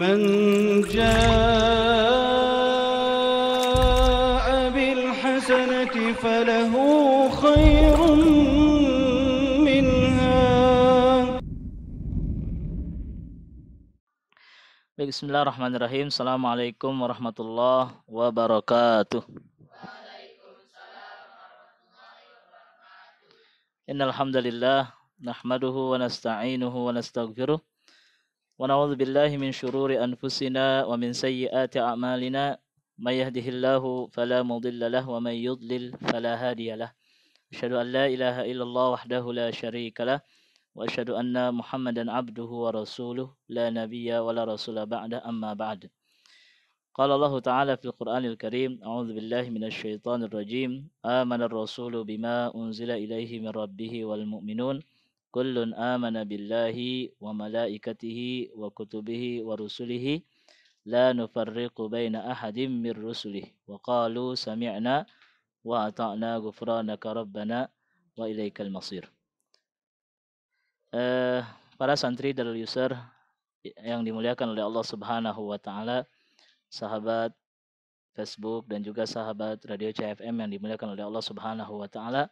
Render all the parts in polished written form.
من جاء بالحسنة فله خير منها. Bismillahirrahmanirrahim. Assalamualaikum warahmatullahi wabarakatuh. Innal hamdalillah nahmaduhu wa nasta'inuhu wa nastaghfiruh wa na'udzu billahi min shururi anfusina wa min sayyiati a'malina may yahdihillahu fala mudilla lahu wa may yudlil fala hadiyalah. Asyhadu an la ilaha illallah wahdahu la syarika lah wa asyhadu anna Muhammadan abduhu wa rasuluh la nabiyya wa la rasula ba'da amma ba'd. Qala Allah Ta'ala fil Qur'anil Karim, a'udzu billahi minasy syaithanir rajim. Amanar rasulu bima unzila ilaihi min rabbih wal mu'minun kullun amana billahi wa malaikatihi wa kutubihi wa rusulihi la nufarriqu baina ahadin mir rusulihi wa qalu sami'na wa ata'na ghufranaka rabbana wa ilaikal masir. Para santri Darul Yusr yang dimuliakan oleh Allah Subhanahu wa taala, sahabat Facebook dan juga sahabat Radio CFM yang dimuliakan oleh Allah Subhanahu wa taala.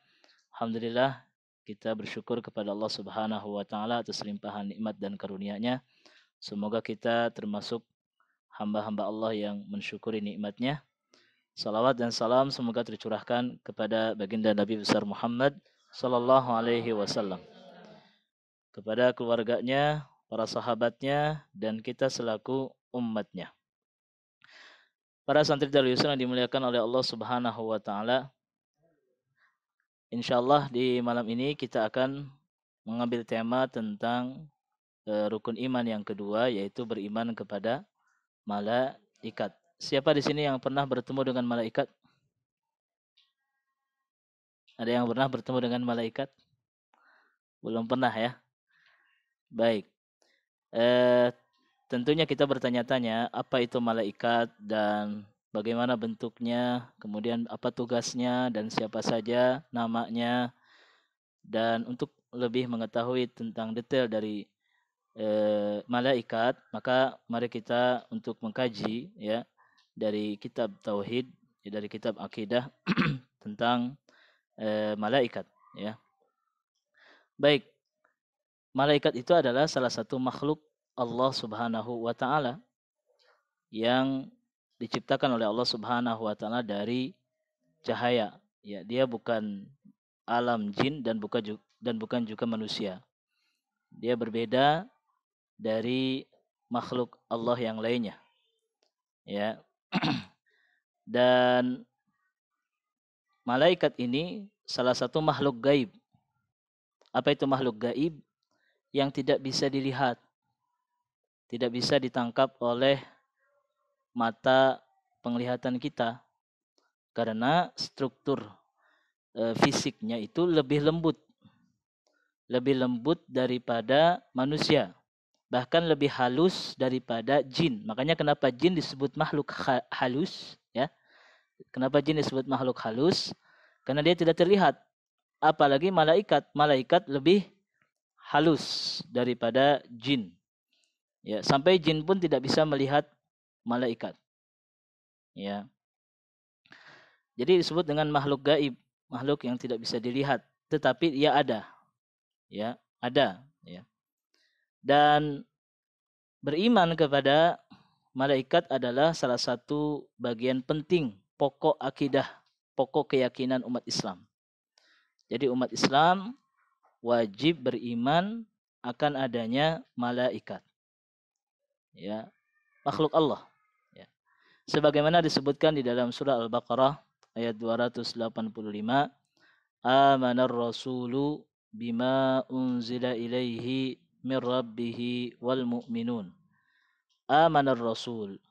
Alhamdulillah kita bersyukur kepada Allah Subhanahu wa taala atas limpahan nikmat dan karunia-Nya. Semoga kita termasuk hamba-hamba Allah yang mensyukuri nikmat-Nya. Salawat dan salam semoga tercurahkan kepada baginda Nabi besar Muhammad sallallahu alaihi wasallam, kepada keluarganya, para sahabatnya, dan kita selaku umatnya. Para santri Darul Yusr yang dimuliakan oleh Allah Subhanahu wa taala, insyaallah di malam ini kita akan mengambil tema tentang rukun iman yang kedua, yaitu beriman kepada malaikat. Siapa di sini yang pernah bertemu dengan malaikat? Ada yang pernah bertemu dengan malaikat? Belum pernah ya? Baik. Tentunya kita bertanya-tanya apa itu malaikat dan bagaimana bentuknya, kemudian apa tugasnya dan siapa saja namanya. Dan untuk lebih mengetahui tentang detail dari malaikat, maka mari kita untuk mengkaji ya dari kitab tauhid, dari kitab akidah tentang malaikat ya. Baik. Malaikat itu adalah salah satu makhluk Allah Subhanahu wa taala yang diciptakan oleh Allah Subhanahu wa taala dari cahaya. Ya, dia bukan alam jin dan bukan juga manusia. Dia berbeda dari makhluk Allah yang lainnya. Ya. Dan malaikat ini salah satu makhluk gaib. Apa itu makhluk gaib? Yang tidak bisa dilihat, tidak bisa ditangkap oleh mata penglihatan kita, karena struktur fisiknya itu lebih lembut daripada manusia, bahkan lebih halus daripada jin. Makanya kenapa jin disebut makhluk halus ya? Kenapa jin disebut makhluk halus? Karena dia tidak terlihat. Apalagi malaikat lebih halus daripada jin. Ya, sampai jin pun tidak bisa melihat malaikat. Ya. Jadi disebut dengan makhluk gaib, makhluk yang tidak bisa dilihat, tetapi ia ada. Ya, ada, ya. Dan beriman kepada malaikat adalah salah satu bagian penting pokok akidah, pokok keyakinan umat Islam. Jadi umat Islam wajib beriman akan adanya malaikat. Ya, makhluk Allah. Ya. Sebagaimana disebutkan di dalam surah Al-Baqarah ayat 285, Amanar rasulu bima unzila ilaihi min rabbih wal mu'minun. Amanar rasul.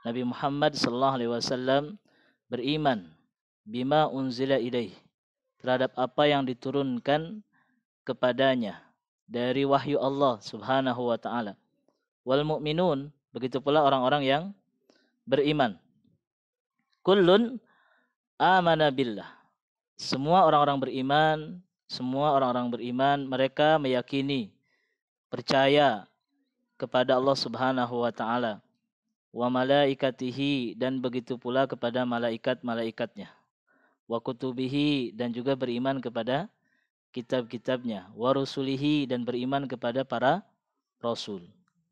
Nabi Muhammad sallallahu alaihi wasallam beriman bima unzila ilaihi, terhadap apa yang diturunkan kepadanya dari wahyu Allah Subhanahu wa taala. Wal mu'minun, begitu pula orang-orang yang beriman. Kullun amana billah. Semua orang-orang beriman, mereka meyakini, percaya kepada Allah Subhanahu wa taala, wa malaikatihi, dan begitu pula kepada malaikat-malaikatnya, wa kutubihi, dan juga beriman kepada kitab-kitabnya, wa rusulihi, dan beriman kepada para rasul.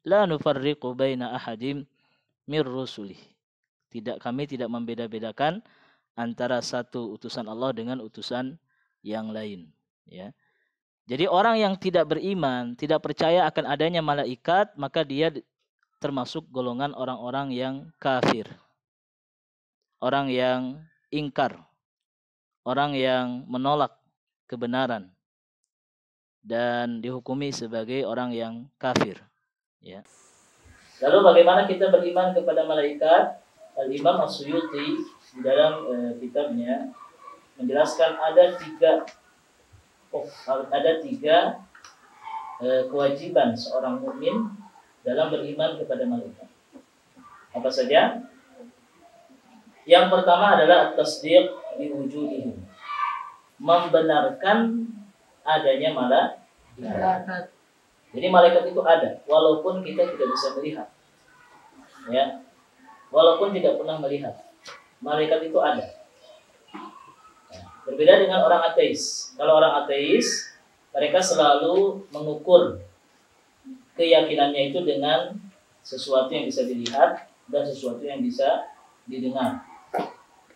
La nufarriqu baina ahadim mir rusulih. Kami tidak membeda-bedakan antara satu utusan Allah dengan utusan yang lain, ya. Jadi orang yang tidak beriman, tidak percaya akan adanya malaikat, maka dia termasuk golongan orang-orang yang kafir. Orang yang ingkar, orang yang menolak kebenaran, dan dihukumi sebagai orang yang kafir, ya. Lalu bagaimana kita beriman kepada malaikat? Al-Imam As-Suyuti di dalam kitabnya menjelaskan ada tiga kewajiban seorang mukmin dalam beriman kepada malaikat. Apa saja? Yang pertama adalah at-tasdiq bi wujudihim, membenarkan adanya malaikat. Jadi malaikat itu ada, walaupun kita tidak bisa melihat, ya, walaupun tidak pernah melihat, malaikat itu ada. Berbeda dengan orang ateis. Kalau orang ateis, mereka selalu mengukur keyakinannya itu dengan sesuatu yang bisa dilihat dan sesuatu yang bisa didengar.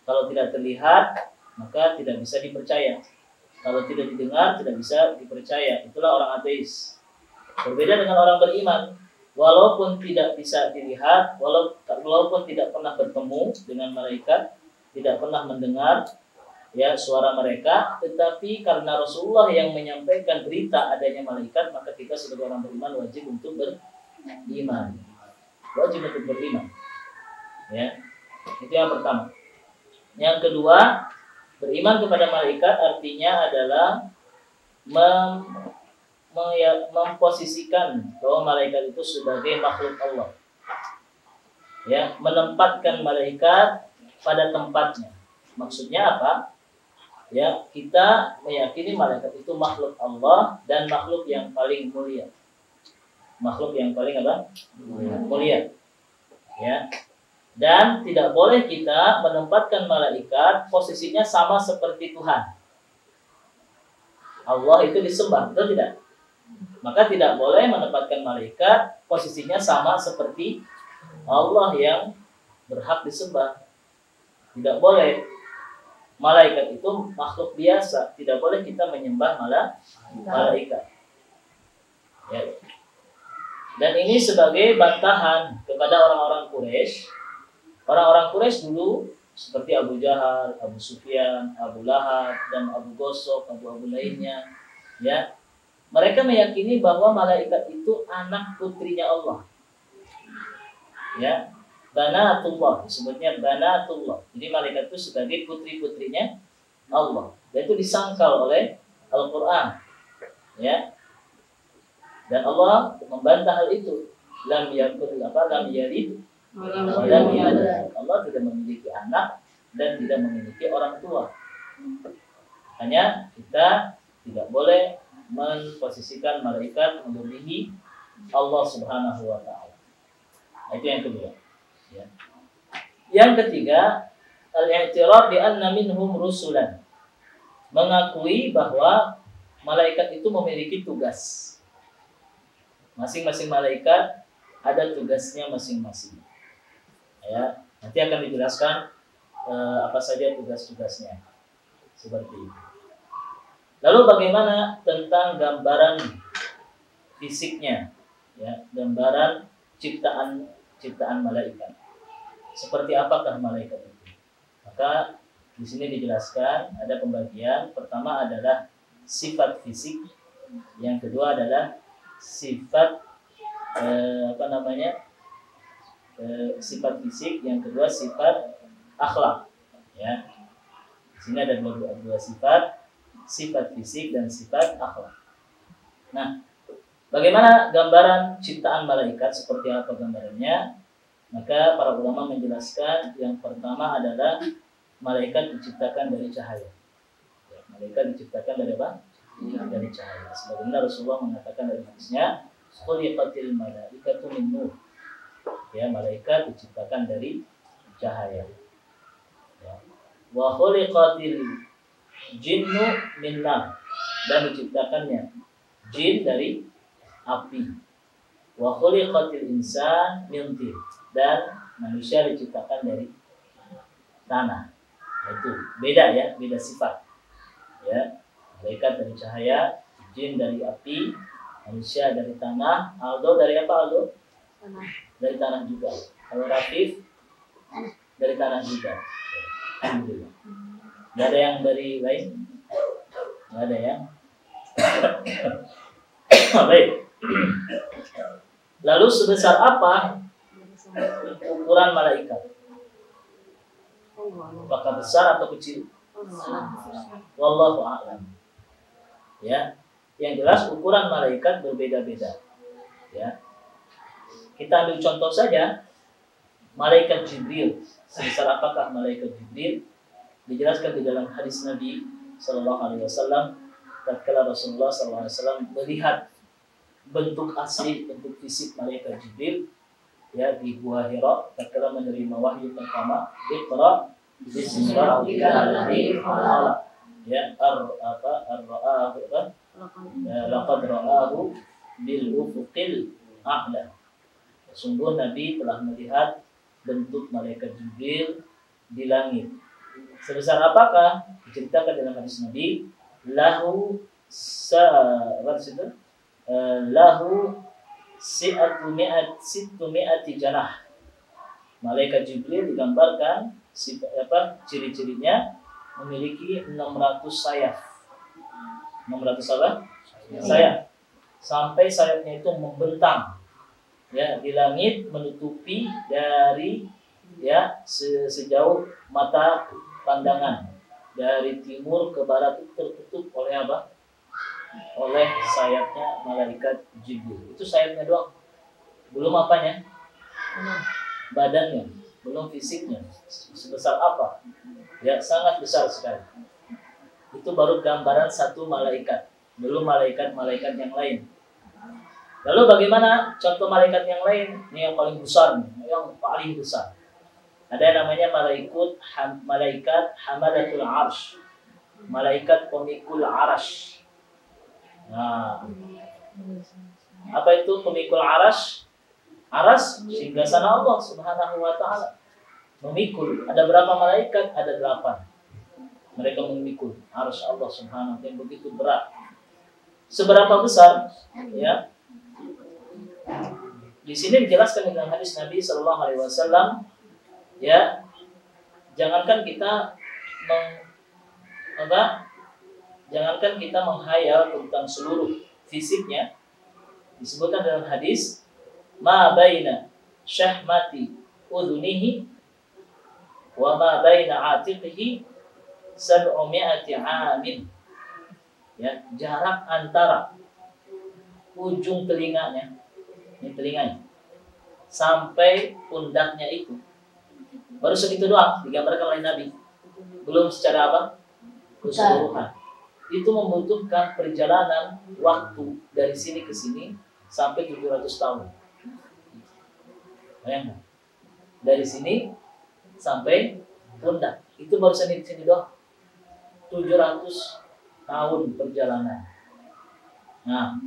Kalau tidak terlihat, maka tidak bisa dipercaya. Kalau tidak didengar, tidak bisa dipercaya. Itulah orang ateis. Berbeda dengan orang beriman. Walaupun tidak bisa dilihat, walaupun tidak pernah bertemu dengan malaikat, tidak pernah mendengar ya suara mereka, tetapi karena Rasulullah yang menyampaikan berita adanya malaikat, maka kita sebagai orang beriman wajib untuk beriman. Wajib untuk beriman. Ya. Itu yang pertama. Yang kedua, beriman kepada malaikat artinya adalah memposisikan bahwa malaikat itu sebagai makhluk Allah. Ya, menempatkan malaikat pada tempatnya. Maksudnya apa? Ya, kita meyakini malaikat itu makhluk Allah dan makhluk yang paling mulia. Makhluk yang paling apa? Mulia. Ya. Dan tidak boleh kita menempatkan malaikat posisinya sama seperti Tuhan. Allah itu disembah, betul tidak? Maka tidak boleh menempatkan malaikat posisinya sama seperti Allah yang berhak disembah. Tidak boleh. Malaikat itu makhluk biasa, tidak boleh kita menyembah malaikat. Ya. Dan ini sebagai bantahan kepada orang-orang Quraisy. Orang-orang Quraisy dulu seperti Abu Jahal, Abu Sufyan, Abu Lahab, dan Abu Gosok, Abu lainnya, ya. Mereka meyakini bahwa malaikat itu anak putrinya Allah. Ya. Banatullah, disebutnya banatullah. Jadi malaikat itu sebagai putri-putrinya Allah. Dan itu disangkal oleh Al-Quran. Ya. Dan Allah membantah hal itu. Lam yalid wa lam yulad. Allah tidak memiliki anak dan tidak memiliki orang tua. Hanya kita tidak boleh memposisikan malaikat melebihi Allah Subhanahu wa taala. Itu yang kedua. Ya. Yang ketiga, al-i'tiraf bi anna minhum rusulan. Mengakui bahwa malaikat itu memiliki tugas. Masing-masing malaikat ada tugasnya masing-masing. Ya, nanti akan dijelaskan apa saja tugas-tugasnya. Seperti itu. Lalu bagaimana tentang gambaran fisiknya? Ya, gambaran ciptaan malaikat. Seperti apakah malaikat itu? Maka di sini dijelaskan ada pembagian. Pertama adalah sifat fisik, yang kedua adalah sifat sifat fisik, yang kedua sifat akhlak. Ya, di sini ada dua sifat fisik dan sifat akhlak. Nah, bagaimana gambaran ciptaan malaikat? Seperti apa gambarannya? Maka para ulama menjelaskan yang pertama adalah malaikat diciptakan dari cahaya. Ya, malaikat diciptakan dari apa? Dari cahaya. Sebagaimana Rasulullah mengatakan dalam hadisnya, khuliqatil malaikatu min nur. Ya, malaikat diciptakan dari cahaya. Ya. Wa khuliqatil jinnu min nar, dan diciptakannya jin dari api. Wa khuliqatil insan min tin, dan manusia diciptakan dari tanah. Itu beda ya, beda sifat. Ya, malaikat dari cahaya, jin dari api, manusia dari tanah. Aldo dari apa, Aldo? Tanah. Dari tanah juga. Kalau Rafif dari tanah juga. Alhamdulillah. Gak ada yang dari lain? Gak ada ya? Baik. Lalu sebesar apa ukuran malaikat? Apakah besar atau kecil? Wallahu a'lam. Ya, yang jelas ukuran malaikat berbeda-beda. Ya, kita ambil contoh saja, malaikat Jibril. Sebesar apakah malaikat Jibril? Dijelaskan di dalam hadis Nabi Sallallahu Alaihi Wasallam. Tatkala Rasulullah Sallallahu Alaihi Wasallam melihat bentuk asli, bentuk fisik malaikat Jibril, ya, di Gua Hira, tatkala menerima wahyu pertama, Iqra bismi rabbikal ladzi khalaq. Ya, laqad ra'ahu bil ufuqil a'la. Sungguh Nabi telah melihat bentuk malaikat Jibril di langit. Sebesar apakah? Diceritakan dalam hadis Nabi, lahu situmi'ati janah. Malaikat Jibril digambarkan ciri-cirinya memiliki 600 sayap. 600 apa? Sayap. Sampai sayapnya itu membentang, ya, di langit, menutupi dari, ya, sejauh mata pandangan. Dari timur ke barat itu tertutup oleh apa? Oleh sayapnya malaikat Jibril. Itu sayapnya doang. Belum apanya? Badannya, belum fisiknya. Sebesar apa? Ya, sangat besar sekali. Itu baru gambaran satu malaikat, belum malaikat-malaikat yang lain. Lalu bagaimana contoh malaikat yang lain? Ini yang paling besar, yang paling besar. Ada yang namanya malaikat hamalatul arsh, malaikat pemikul arash. Nah, apa itu pemikul arash? Arash singgasana Allah Subhanahu wa taala. Memikul, ada berapa malaikat? Ada 8. Mereka memikul arash Allah Subhanahu wa taala yang begitu berat. Seberapa besar? Ya. Di sini dijelaskan dalam hadis Nabi Sallallahu Alaihi Wasallam, ya, jangankan kita menghayal tentang seluruh fisiknya. Disebutkan dalam hadis, ma baina syahmati udhunihi wa ma baina atiqihi 700 amin. Ya, jarak antara ujung telinganya, ini telinganya, sampai pundaknya itu baru segitu doang digambarkan oleh Nabi. Belum secara apa? Keseluruhan. Itu membutuhkan perjalanan waktu dari sini ke sini sampai 700 tahun. Bayangkan. Dari sini sampai pundak. Itu baru sini doang. 700 tahun perjalanan. Nah,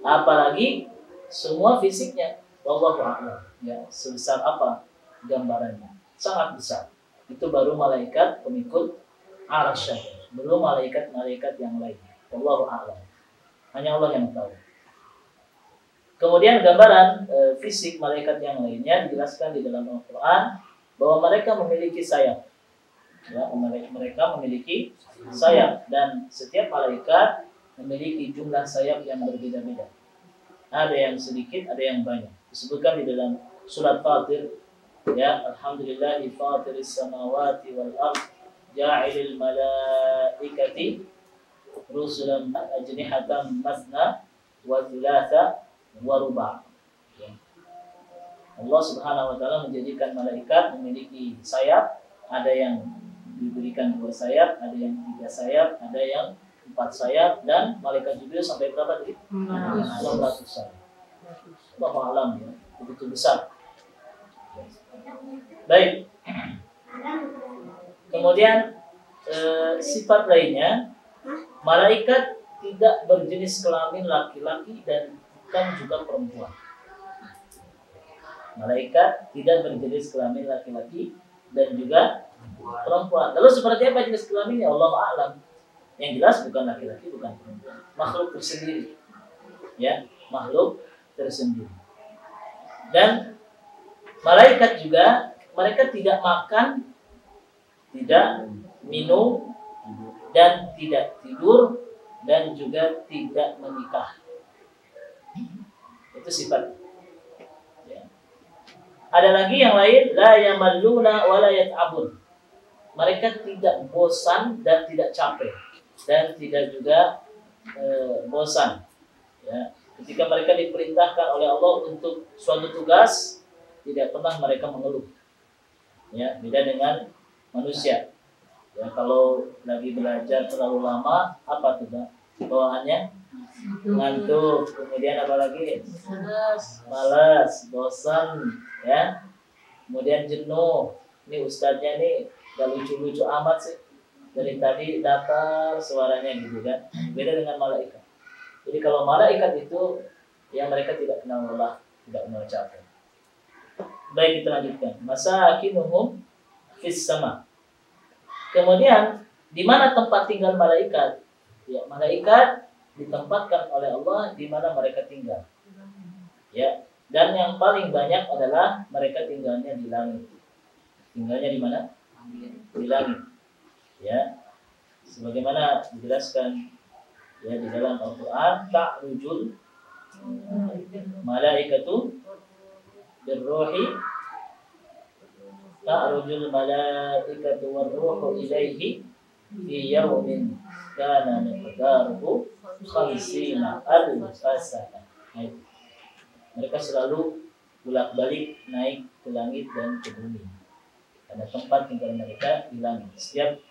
apalagi semua fisiknya, wallahu a'lam. Ya, sebesar apa gambarannya? Sangat besar. Itu baru malaikat pemikul arasy, belum malaikat-malaikat yang lain. Wallahu a'lam. Hanya Allah yang tahu. Kemudian gambaran fisik malaikat yang lainnya dijelaskan di dalam Al-Quran bahwa mereka memiliki sayap. Ya, mereka memiliki sayap, dan setiap malaikat memiliki jumlah sayap yang berbeda-beda. Ada yang sedikit, ada yang banyak. Disebutkan di dalam surat Fatir, ya, alhamdulillahi fatiris samawati wal ardh ja'ilil malaikati rusulan ajnihatan masna wa thulatha wa ruba'. Ya. Allah Subhanahu wa taala menjadikan malaikat memiliki sayap, ada yang diberikan 2 sayap, ada yang 3 sayap, ada yang 4 sayap, dan malaikat Jibril sampai berapa tadi? 600 sayap. Allahu a'lam ya, begitu besar. Baik. Kemudian sifat lainnya, malaikat tidak berjenis kelamin laki-laki dan bukan juga perempuan. Malaikat tidak berjenis kelamin laki-laki dan juga perempuan. Lalu seperti apa jenis kelaminnya? Allahu a'lam. Yang jelas bukan laki-laki, bukan perempuan. Makhluk tersendiri. Ya, makhluk tersendiri. Dan malaikat juga, mereka tidak makan, tidak minum, dan tidak tidur, dan juga tidak menikah. Itu sifat. Ya. Ada lagi yang lain, la yamalluna wa la yat'abun. Mereka tidak bosan dan tidak capek, dan tidak juga bosan. Ya. Ketika mereka diperintahkan oleh Allah untuk suatu tugas, tidak pernah mereka mengeluh. Ya, beda dengan manusia. Ya, kalau lagi belajar terlalu lama, apa tuh bawaannya? Ngantuk. Kemudian apa lagi? Malas, bosan, ya. Kemudian jenuh. Ini ustadznya nih gak lucu-lucu amat sih. Dari tadi datar suaranya gitu kan. Beda dengan malaikat. Jadi kalau malaikat itu yang mereka tidak kenal lelah, tidak kenal capek. Baik, kita lanjutkan. Masakinuhum fis sama. Kemudian di mana tempat tinggal malaikat? Ya, malaikat ditempatkan oleh Allah di mana mereka tinggal. Ya, dan yang paling banyak adalah mereka tinggalnya di langit. Tinggalnya di mana? Di langit. Ya. Sebagaimana dijelaskan ya di dalam Al-Qur'an, ta'rujul malaikatu birruhi ta'rujul malaikatu warruhu ilaihi fi yawmin kana miqdaruhu 50,000 sana. Mereka selalu bolak-balik naik ke langit dan ke bumi. Karena tempat tinggal mereka di langit. Setiap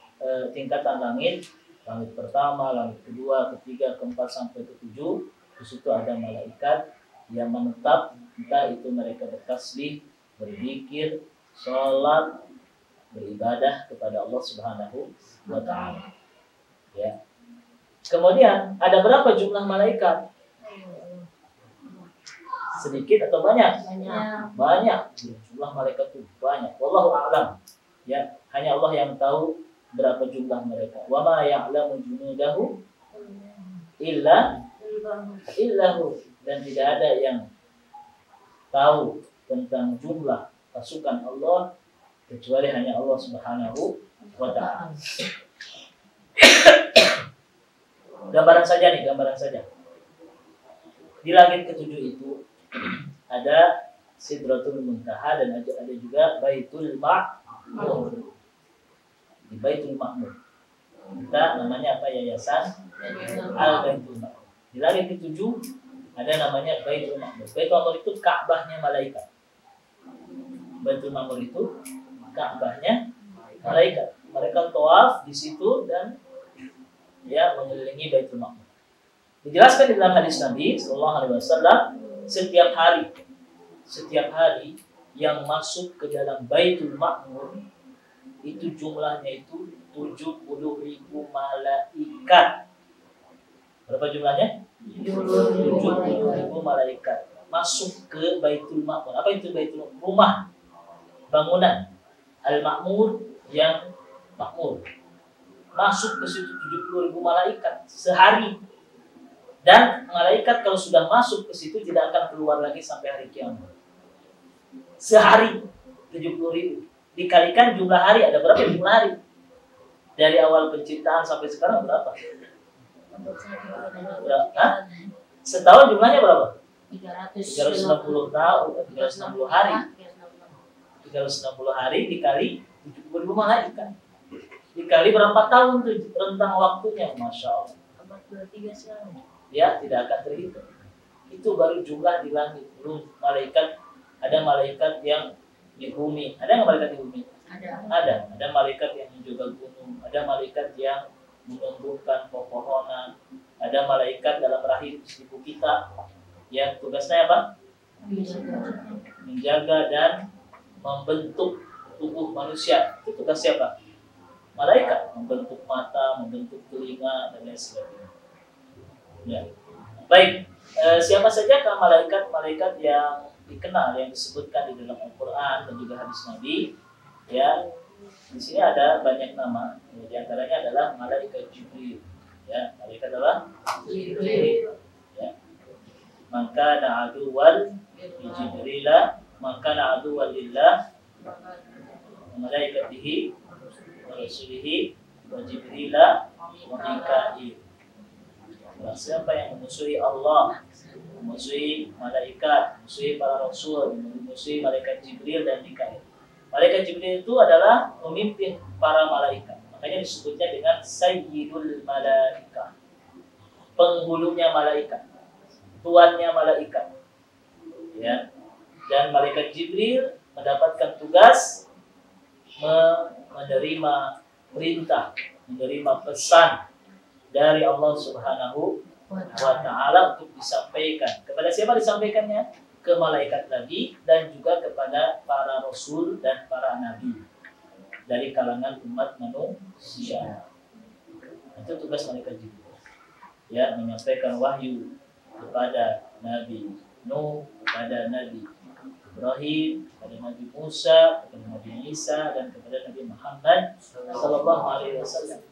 tingkatan langit, langit pertama, langit kedua, ketiga, keempat sampai ketujuh, di situ ada malaikat yang menetap, entah itu mereka bertasbih, berzikir, sholat, beribadah kepada Allah Subhanahu wa Ta'ala. Ya. Kemudian ada berapa jumlah malaikat? Sedikit atau banyak? Banyak. Jumlah malaikat itu banyak. Wallahu a'lam. Ya, hanya Allah yang tahu berapa jumlah mereka. Wa ma ya'lamu junudahu illahu, dan tidak ada yang tahu tentang jumlah pasukan Allah kecuali hanya Allah Subhanahu wa Ta'ala. Gambaran saja. Di langit ketujuh itu ada Sidratul Muntaha dan ada juga Baitul Ma'mur. Di Baitul Ma'mur kita namanya apa, yayasan Al-Baitul Ma'mur. Di langit ketujuh ada namanya Baitul Ma'mur. Baitul Ma'mur itu Ka'bahnya malaikat. Baitul Ma'mur itu Ka'bahnya malaikat. Mereka tawaf di situ dan ya mengelilingi Baitul Ma'mur. Dijelaskan di dalam hadis Nabi sallallahu alaihi wasallam, setiap hari yang masuk ke dalam Baitul Ma'mur itu jumlahnya itu 70.000 malaikat. Berapa jumlahnya? 70.000 malaikat masuk ke Baitul Ma'mur. Apa itu Baitul Ma'mur? Rumah, bangunan Al-Ma'mur yang makmur. Masuk ke situ 70.000 malaikat sehari. Dan malaikat kalau sudah masuk ke situ tidak akan keluar lagi sampai hari kiamat. Sehari 70.000. Dikalikan jumlah hari, ada berapa jumlah hari? Dari awal penciptaan sampai sekarang berapa? Setahun jumlahnya berapa? 360 tahun, 360 hari. 360 hari dikali 70.000 malaikat. Dikali berapa tahun tuh rentang waktunya? Masya Allah. Ya, tidak akan terhitung. Itu baru jumlah di langit. Belum malaikat, ada malaikat yang di bumi. Ada nggak malaikat di bumi? Ada. Ada malaikat yang menjaga gunung. Ada malaikat yang menumbuhkan pepohonan. Ada malaikat dalam rahim ibu kita. Ya, tugasnya apa? menjaga dan membentuk tubuh manusia. Itu tugas siapa? Malaikat, membentuk mata, membentuk telinga dan lain sebagainya. Ya. Baik, siapa saja malaikat yang dikenal, yang disebutkan di dalam Al-Quran dan juga hadis Nabi? Ya, di sini ada banyak nama. Di antaranya adalah malaikat Jibril. Ya, malaikat adalah Jibril. Ya. Maka na'aduwal Jibrila, maka na'aduwal lillah, malaikatihi wa rasulihi wa Jibrila wa Mikail. Siapa yang memusuhi Allah, memusuhi malaikat, memusuhi para rasul, memusuhi malaikat Jibril dan Mikail. Malaikat Jibril itu adalah pemimpin para malaikat. Makanya disebutnya dengan Sayyidul Malaikah, penghulunya malaikat, tuannya malaikat. Ya. Dan malaikat Jibril mendapatkan tugas menerima perintah, menerima pesan dari Allah Subhanahu wa Ta'ala untuk disampaikan. Kepada siapa disampaikannya? Ke malaikat Nabi dan juga kepada para rasul dan para nabi dari kalangan umat manusia. Itu tugas malaikat Jibril. Ya, menyampaikan wahyu kepada Nabi Nuh, kepada Nabi Ibrahim, kepada Nabi Musa, kepada Nabi Isa, dan kepada Nabi Muhammad sallallahu alaihi wasallam.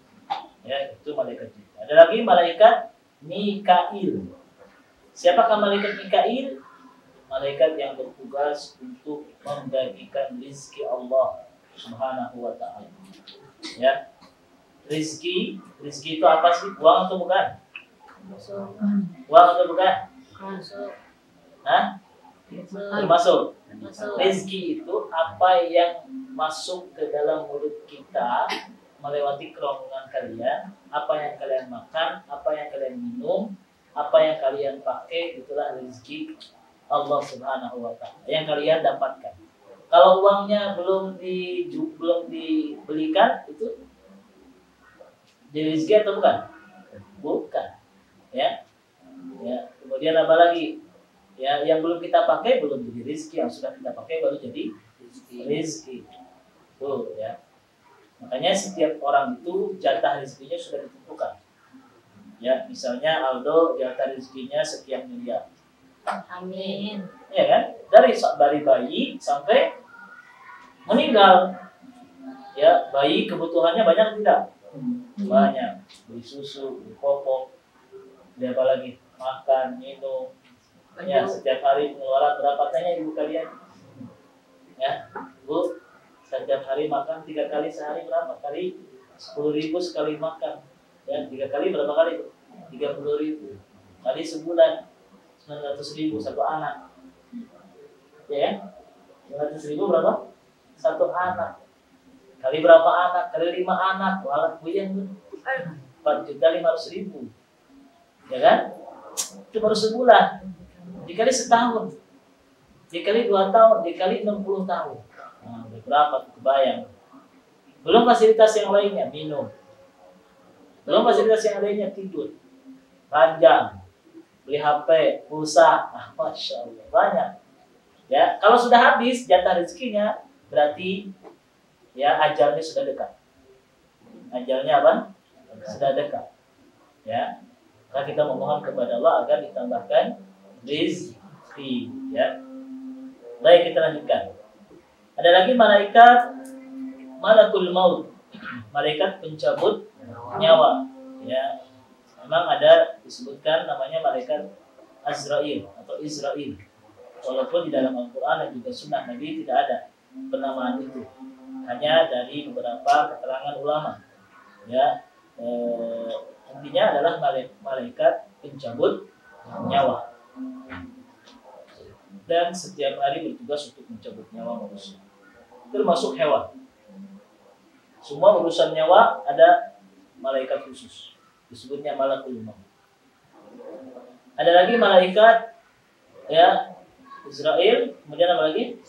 Ya, itu malaikat Jibril. Ada lagi malaikat Mikail. Siapakah malaikat Mikail? Malaikat yang bertugas untuk membagikan rizki Allah Subhanahu wa Ta'ala. Ya, rizki itu apa sih? Uang atau bukan? Uang atau bukan? Hah? Termasuk. Rizki itu apa yang masuk ke dalam mulut kita melewati kerongkongan kalian, apa yang kalian makan, apa yang kalian minum, apa yang kalian pakai, itulah rezeki Allah Subhanahu wa Ta'ala yang kalian dapatkan. Kalau uangnya belum dibelikan, itu rezeki atau bukan? Bukan. Ya. Ya. Kemudian apa lagi? Ya, yang belum kita pakai belum jadi rezeki, yang sudah kita pakai baru jadi rezeki. Tuh, ya. Makanya setiap orang itu jatah rezekinya sudah ditentukan. Ya, misalnya Aldo jatah rezekinya sekian miliar. Amin. Ya kan? Dari bayi sampai meninggal. Ya, bayi kebutuhannya banyak tidak? Banyak. Beli susu, beli popok, dia apa lagi? Makan, minum. Ya, setiap hari pengeluaran berapa? Tanya ibu kalian. Ya, Bu, setiap hari makan 3 kali sehari berapa kali? 10.000 sekali makan. Ya, 3 kali berapa kali? 30.000 kali sebulan 900.000 satu anak. Ya, 900.000 berapa? Satu anak. Kali berapa anak? Kali 5 anak. Walah puyeng tuh. 4.500.000. Ya kan? Itu baru sebulan. Dikali setahun. Dikali 2 tahun, dikali 60 tahun. Nah, berapa kebayang? Belum fasilitas yang lainnya, minum. Belum fasilitas yang lainnya, tidur. Ranjang, beli HP, pulsa. Masya Allah, banyak. Ya, kalau sudah habis jatah rezekinya, berarti ya ajalnya sudah dekat. Ajalnya apa? Sudah dekat. Ya, maka kita memohon kepada Allah agar ditambahkan rizki. Ya. Baik, kita lanjutkan. Ada lagi malaikat Malakul Maut, malaikat pencabut nyawa. Ya, memang ada disebutkan namanya malaikat Azrail atau Israel. Walaupun di dalam Al-Quran dan juga Sunnah Nabi tidak ada penamaan itu, hanya dari beberapa keterangan ulama. Ya, intinya adalah malaikat pencabut nyawa. Dan setiap hari bertugas untuk mencabut nyawa manusia, termasuk hewan. Semua urusan nyawa ada malaikat khusus, disebutnya Malakul Maut. Ada lagi malaikat ya Israel, kemudian apa lagi?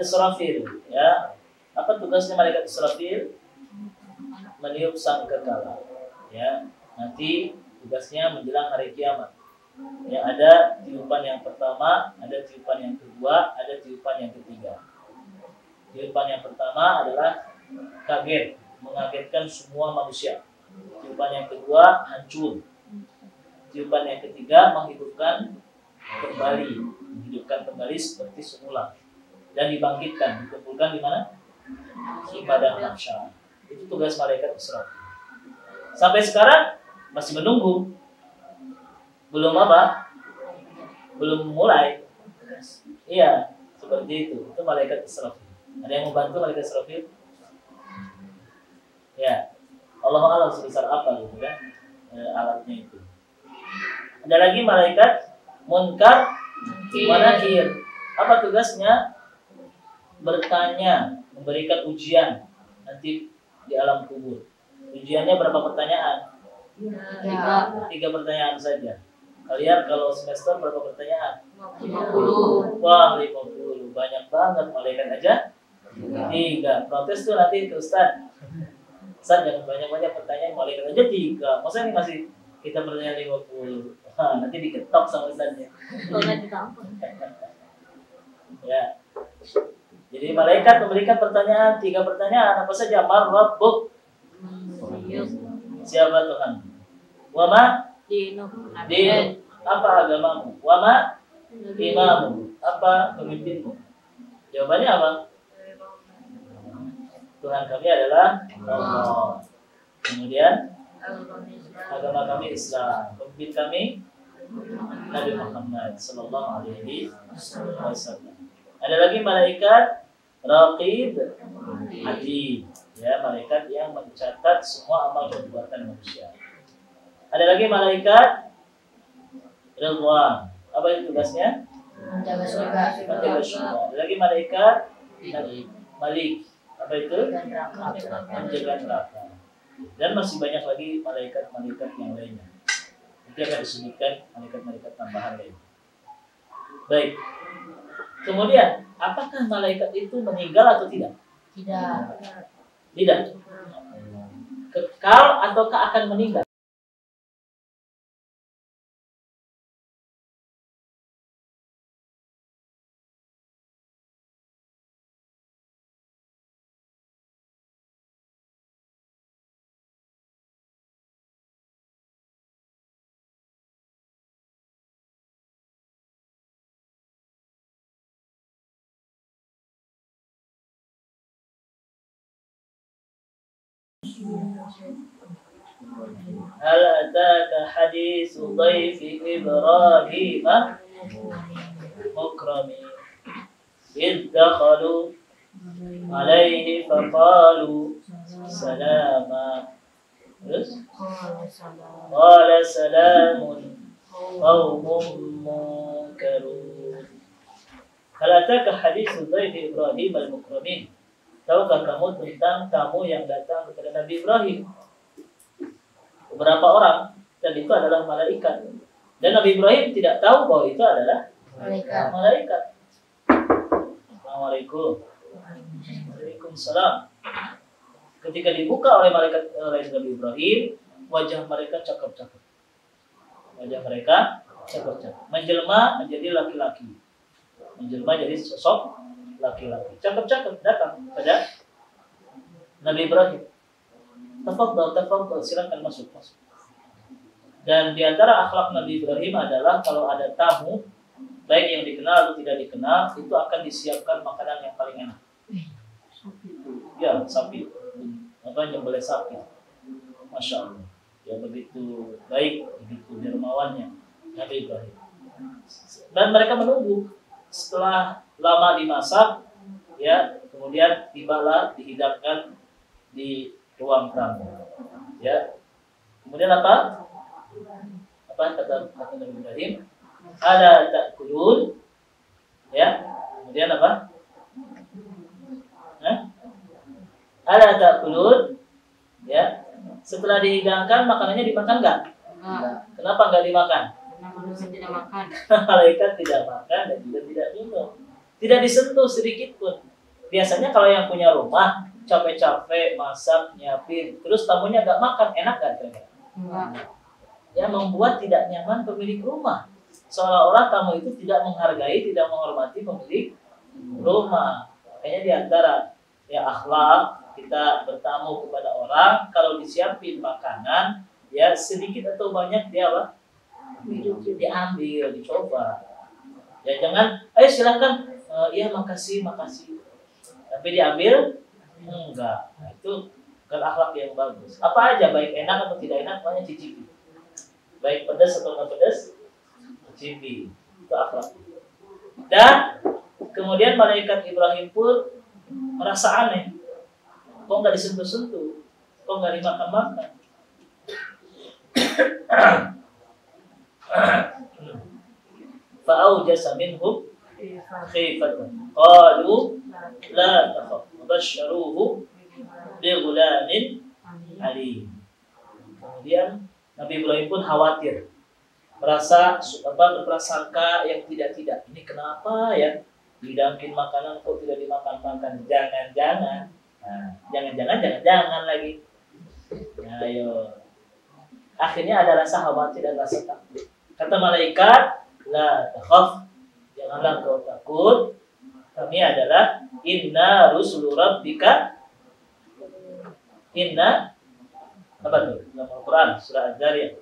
Israfil. Ya, apa tugasnya malaikat Israfil? Meniup sangkakala. Ya, nanti tugasnya menjelang hari kiamat. Ya, ada tiupan yang pertama, ada tiupan yang kedua, ada tiupan yang ketiga. Tiupan yang pertama adalah kaget, mengagetkan semua manusia. Tiupan yang kedua hancur. Tiupan yang ketiga menghidupkan kembali seperti semula dan dibangkitkan, dikumpulkan di mana? Di padang mahsyar. Itu tugas malaikat Israfil. Sampai sekarang masih menunggu. Belum apa? Belum mulai. Iya, seperti itu. Itu malaikat Israfil. Ada yang membantu malaikat Israfil? Ya. Allah alam sebesar apa gitu kan? Alatnya itu. Ada lagi malaikat Munkar wa Nakir. Apa tugasnya? Bertanya, memberikan ujian nanti di alam kubur. Ujiannya berapa pertanyaan? 3 pertanyaan saja. Kalian kalau semester berapa pertanyaan? 50. Wah, 50. Banyak banget, malaikat aja 3. Protes tuh nanti ke Ustaz. Ustaz jangan banyak-banyak pertanyaan, malaikat aja 3. Masa ini masih kita pertanyaan 50? Wah, nanti diketok sama Ustaznya. Ya. Jadi malaikat memberikan pertanyaan, 3 pertanyaan. Apa saja? Man Rabbuk? Siapa Tuhan? Wama? Din. Apa agamamu? Wama? Imamu. Apa pemimpinmu? Jawabannya apa? Tuhan kami adalah Allah. Kemudian agama kami Islam. Pemimpin kami Nabi Muhammad sallallahu alaihi wasallam. Ada lagi malaikat Raqib Atid, ya, malaikat yang mencatat semua amal perbuatan manusia. Ada lagi malaikat Ridwan. Apa itu tugasnya? Menjaga surga. Menjaga surga. Ada lagi malaikat Malik. Apa itu? Menjaga neraka. Dan masih banyak lagi malaikat-malaikat yang lainnya. Nanti akan disebutkan malaikat-malaikat tambahan lain. Baik. Kemudian, apakah malaikat itu meninggal atau tidak? Tidak. Kekal ataukah akan meninggal? Hal ataka haditsu dhaifi Ibrahim mukramin idh dakhalu alaihi faqalu salama. Terus qala salamun qaumun munkarun. Hal ataka haditsu dhaifi Ibrahim al-mukramin. Tahukah kamu tentang tamu yang datang kepada Nabi Ibrahim? Beberapa orang, dan itu adalah malaikat. Dan Nabi Ibrahim tidak tahu bahwa itu adalah malaikat. Assalamualaikum. Waalaikumsalam. Ketika dibuka oleh malaikat oleh Nabi Ibrahim, wajah mereka cakep-cakep. Menjelma menjadi laki-laki. Menjelma jadi sosok laki-laki. Cakep-cakep datang pada Nabi Ibrahim. Tafadhal, silakan masuk. Dan di antara akhlak Nabi Ibrahim adalah kalau ada tamu, baik yang dikenal atau tidak dikenal, itu akan disiapkan makanan yang paling enak. Ya, sapi. Nyembelih sapi. Masya Allah. Ya, begitu baik, begitu dermawannya Nabi Ibrahim. Dan mereka menunggu. Setelah lama dimasak, ya, kemudian tibalah dihidangkan di ruang tamu. Ya. Kemudian apa? Apa kata Nabi Ibrahim? Ala ta'kulun. Ya. Kemudian apa? Ala ta'kulun. Ya. Setelah dihidangkan, makanannya dimakan enggak? Kenapa enggak dimakan? Karena manusia tidak makan. Malaikat tidak makan dan juga tidak minum. Tidak disentuh sedikit pun. Biasanya kalau yang punya rumah capek-capek masak, nyiapin, terus tamunya enggak makan, enak enggak kira-kira? Enggak. ya membuat tidak nyaman pemilik rumah. Seolah-olah kamu itu tidak menghargai, tidak menghormati pemilik rumah. Makanya di antara ya akhlak kita bertamu kepada orang, kalau disiapin makanan, ya sedikit atau banyak dia apa? Diambil, dicoba. Ya jangan, ayo silakan, iya makasih, makasih. Tapi diambil, enggak. Nah, itu bukan akhlak yang bagus. Apa aja, baik enak atau tidak enak, makanya cicipi. Baik pedas atau nggak pedas, cicipi. Itu akhlak. Dan kemudian malaikat Ibrahim pun merasa aneh. Kok nggak disentuh-sentuh? Kok nggak dimakan-makan? Fa'aujasa minhum khifatan. Qalu la takhaf. Basyaruhu bighulamin alim. Kemudian Nabi Ibrahim pun khawatir, merasa berprasangka yang tidak-tidak. Ini kenapa ya? Didangkin makanan kok tidak dimakan-makan? Jangan-jangan. Nah, jangan-jangan lagi. Nah, ayo. Akhirnya ada rasa khawatir dan rasa takut. Kata malaikat, la takhaf. Janganlah kau takut. Kami adalah inna rusulu rabbika. Inna apa tuh? Dalam Al-Quran surah Az-Zariyat.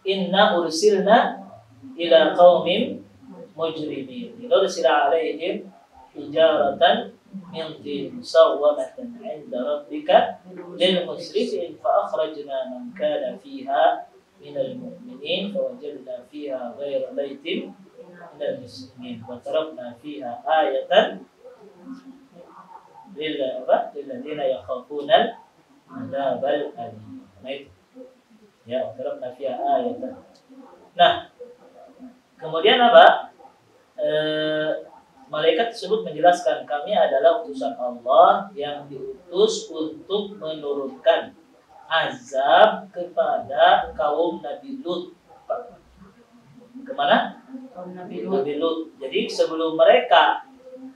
Inna ursilna ila qaumin mujrimin. Nursila alaihim hijaratan min tin musawwamatan 'inda rabbika lil musrifin fa akhrajna man kana fiha minal mu'minin fa wajadna fiha ghayra baitin minal muslimin wa tarakna fiha ayatan lil ladzina yakhafuna adzabal alim. Nah itu. Ya, tarakna fiha ayatan. Nah, kemudian apa? Malaikat tersebut menjelaskan, kami adalah utusan Allah yang diutus untuk menurunkan azab kepada kaum Nabi Lut. Kemana? Kaum Nabi Lut. Jadi sebelum mereka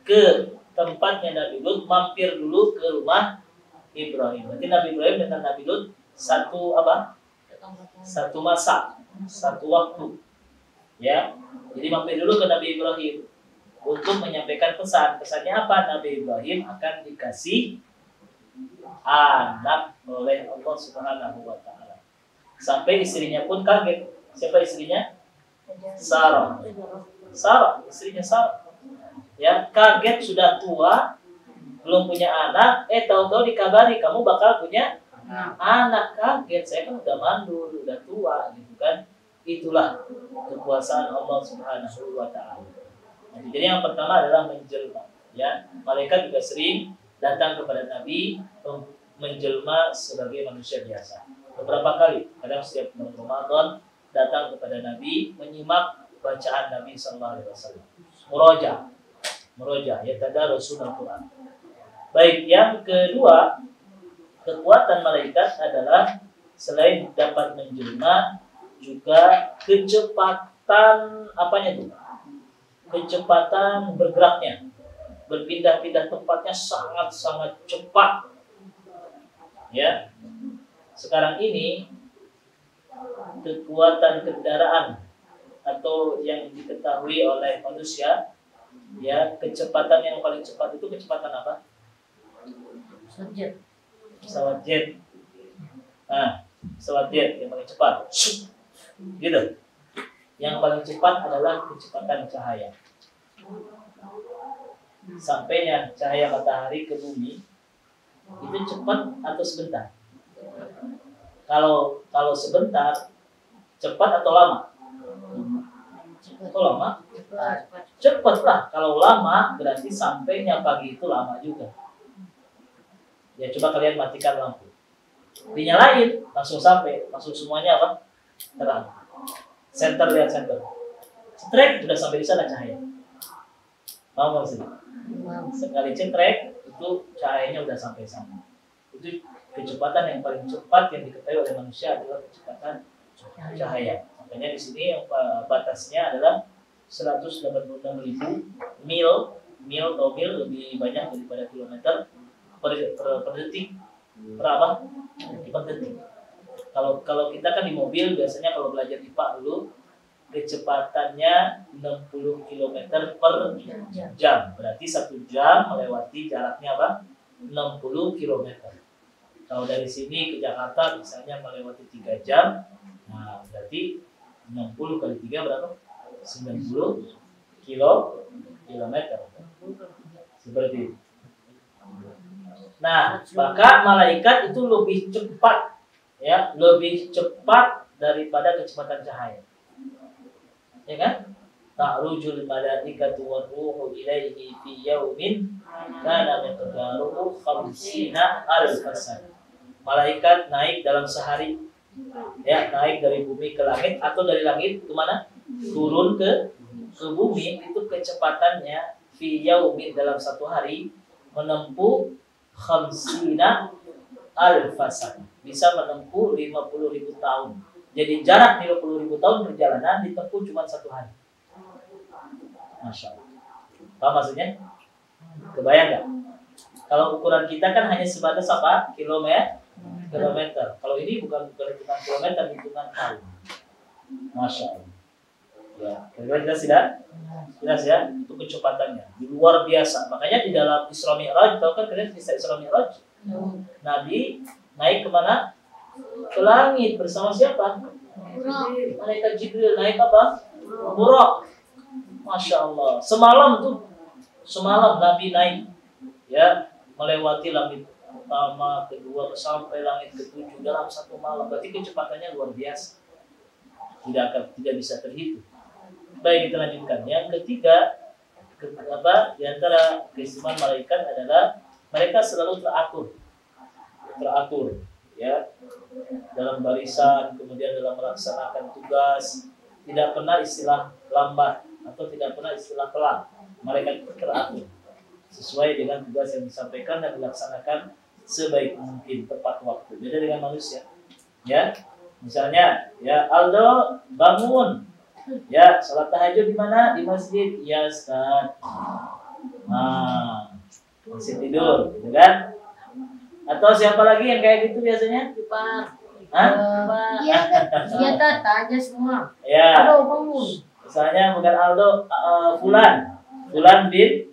ke tempatnya Nabi Lut, mampir dulu ke rumah Ibrahim. Berarti Nabi Ibrahim dengan Nabi Lut satu apa? Satu masa, satu waktu. Ya. Jadi mampir dulu ke Nabi Ibrahim untuk menyampaikan pesan. Pesannya apa? Nabi Ibrahim akan dikasih anak oleh Allah Subhanahu wa taala. Sampai istrinya pun kaget. Siapa istrinya? Sarah. Sarah, istrinya Sarah. Ya, kaget, sudah tua, belum punya anak, tahu-tahu dikabari kamu bakal punya anak. Kaget, saya kan udah mandul, udah tua gitu kan. Itulah kekuasaan Allah Subhanahu wa taala. Jadi yang pertama adalah menjelma. Ya, malaikat juga sering datang kepada Nabi menjelma sebagai manusia biasa. Beberapa kali, kadang setiap bulan Ramadan datang kepada Nabi menyimak bacaan Nabi sallallahu alaihi wasallam. Muroja, yatadarusun Al-Qur'an. Baik, yang kedua, kekuatan malaikat adalah selain dapat menjelma, juga kecepatan apanya tuh? Kecepatan bergeraknya, berpindah-pindah tempatnya sangat-sangat cepat. Ya, sekarang ini kekuatan kendaraan atau yang diketahui oleh manusia, ya kecepatan yang paling cepat itu kecepatan apa? Pesawat jet. Nah, pesawat jet yang paling cepat, gitu. Yang paling cepat adalah kecepatan cahaya. Sampainya cahaya matahari ke bumi itu cepat atau sebentar? Kalau sebentar, cepat atau lama? Kalau lama? Cepat lah. Kalau lama berarti sampainya pagi itu lama juga. Ya coba kalian matikan lampu, dinyalain langsung sampai, langsung semuanya apa? Terang. Center, lihat center. Cetrek sudah sampai di sana cahaya. Mau nggak sih? Sekali cetrek itu cahayanya udah sampai sana. Itu kecepatan yang paling cepat yang diketahui oleh manusia adalah kecepatan cahaya. Makanya di sini yang batasnya adalah 186.000 mil atau mil lebih banyak daripada kilometer per detik. Per apa? Per detik. Kalau kita kan di mobil biasanya kalau belajar IPA dulu kecepatannya 60 km per jam. Berarti 1 jam melewati jaraknya apa? 60 km. Kalau dari sini ke Jakarta misalnya melewati 3 jam, nah berarti 60 kali 3 berapa? 90 kilometer. Seperti itu. Nah, maka malaikat itu lebih cepat, ya, lebih cepat daripada kecepatan cahaya. Ya kan? Ta'rujul malaikatu war ruhu ilaihi fi yaumin kana miqdaruhu 50 alf sana. Malaikat naik dalam sehari, ya, naik dari bumi ke langit atau dari langit ke mana? Turun ke bumi, itu kecepatannya fi yaumin dalam satu hari menempuh 50 alf sana. Bisa menempuh 50.000 tahun. Jadi jarak 50.000 tahun perjalanan ditempuh cuma 1 hari. Masya Allah. Paham maksudnya? Kebayang nggak? Kalau ukuran kita kan hanya sebatas apa? Kilometer. Kalau ini bukan hitungan kilometer, hitungan tahun. Masya Allah. Ya, kira-kira jelas tidak? Jelas ya? Itu kecepatannya. Luar biasa. Makanya di dalam Isra Mi'raj, tahu kan kalian kisah Isra Mi'raj? Nabi naik kemana? Ke langit bersama siapa? Malaikat Jibril. Naik apa? Buraq. Masya Allah. Semalam Nabi naik, ya, melewati langit pertama, kedua, sampai langit ke-7 dalam 1 malam. Berarti kecepatannya luar biasa. Tidak bisa terhitung. Baik, kita lanjutkan. Yang ketiga, di antara keistimewaan malaikat adalah mereka selalu teratur, ya, dalam barisan, kemudian dalam melaksanakan tugas, tidak pernah istilah lambat atau tidak pernah istilah pelan. Mereka itu teratur sesuai dengan tugas yang disampaikan dan dilaksanakan sebaik mungkin tepat waktu. Beda dengan manusia, ya. Misalnya, ya, Aldo bangun, ya, salat tahajud di mana? Di masjid. Ya, Ustaz. Masih tidur, gitu kan? Atau siapa lagi yang kayak gitu biasanya? Iya, tanya semua. Ya. Aldo bangun. Misalnya bukan Aldo, Fulan bin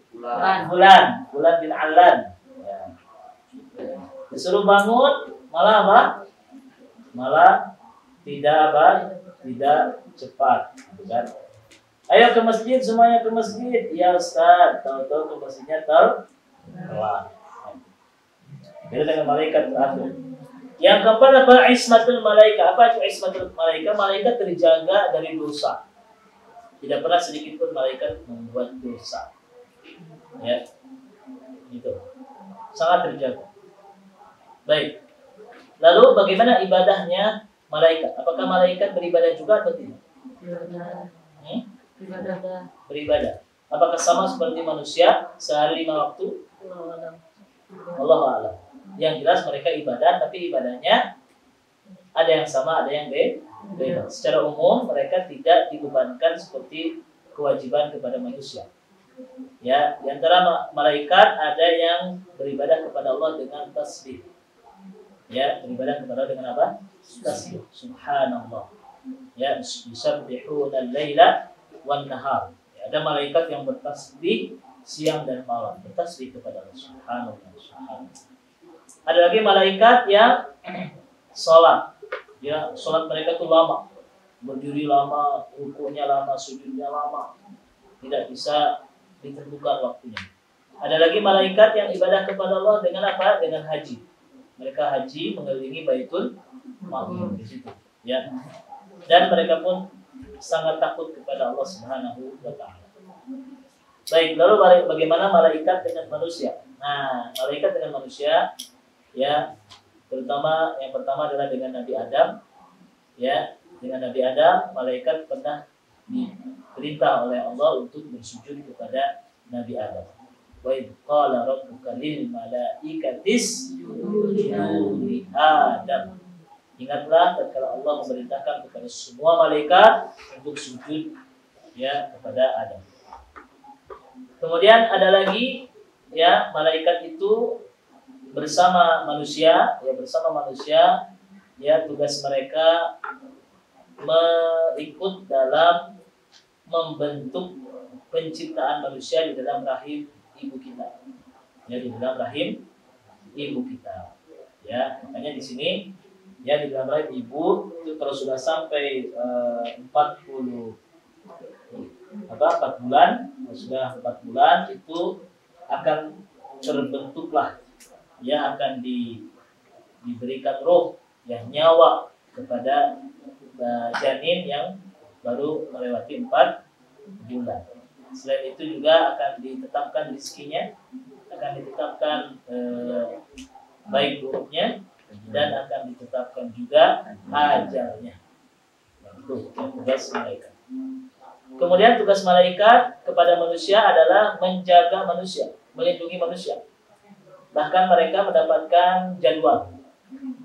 Allan. Ya. Disuruh bangun, malah apa? Malah tidak cepat, gitu kan? Ayo ke masjid, semuanya ke masjid. Ya Ustaz, tahu-tahu ke masjidnya telat. Beda dengan malaikat teratur. Yang keempat apa? Ismatul malaika. Apa itu ismatul malaika? Malaikat terjaga dari dosa. Tidak pernah sedikit pun malaikat membuat dosa. Ya, itu sangat terjaga. Baik. Lalu bagaimana ibadahnya malaikat? Apakah malaikat beribadah juga atau tidak? Beribadah. Apakah sama seperti manusia sehari 5 waktu? Allahu a'lam. Yang jelas mereka ibadah, tapi ibadahnya ada yang sama, ada yang beda. Secara umum mereka tidak dibebankan seperti kewajiban kepada manusia. Ya, di antara malaikat ada yang beribadah kepada Allah dengan tasbih. Ya, beribadah kepada Allah dengan apa? Tasbih. Subhanallah. Ya, yusabbihuna al-laila wan nahar. Ya, ada malaikat yang bertasbih siang dan malam, bertasbih kepada Allah. Subhanallah. Ada lagi malaikat yang sholat. Ya, sholat mereka itu lama, berdiri lama, rukunya lama, sujudnya lama, tidak bisa ditentukan waktunya. Ada lagi malaikat yang ibadah kepada Allah dengan apa? Dengan haji. Mereka haji mengelilingi Baitul Ma'mur di situ. Ya, dan mereka pun sangat takut kepada Allah Subhanahu wa Ta'ala. Baik, lalu bagaimana malaikat dengan manusia? Nah, malaikat dengan manusia, ya, terutama yang pertama adalah dengan Nabi Adam. Ya, dengan Nabi Adam, malaikat pernah diperintah oleh Allah untuk bersujud kepada Nabi Adam. Wa idh qala rabbuka lil malaikati isjudu li Adam. Ingatlah tatkala Allah memerintahkan kepada semua malaikat untuk sujud, ya, kepada Adam. Kemudian ada lagi, ya, malaikat itu bersama manusia, ya, bersama manusia ya tugas mereka ikut dalam membentuk penciptaan manusia di dalam rahim ibu kita. Ya, di dalam rahim ibu kita. Ya, makanya di sini ya di dalam rahim ibu itu kalau sudah sampai 4 bulan, sudah 4 bulan itu akan terbentuklah, ya akan diberikan roh, ya nyawa kepada janin yang baru melewati 4 bulan. Selain itu juga akan ditetapkan rezekinya, akan ditetapkan baik buruknya, dan akan ditetapkan juga ajalnya. Itu tugas malaikat. Kemudian tugas malaikat kepada manusia adalah menjaga manusia, melindungi manusia. Bahkan mereka mendapatkan jadwal.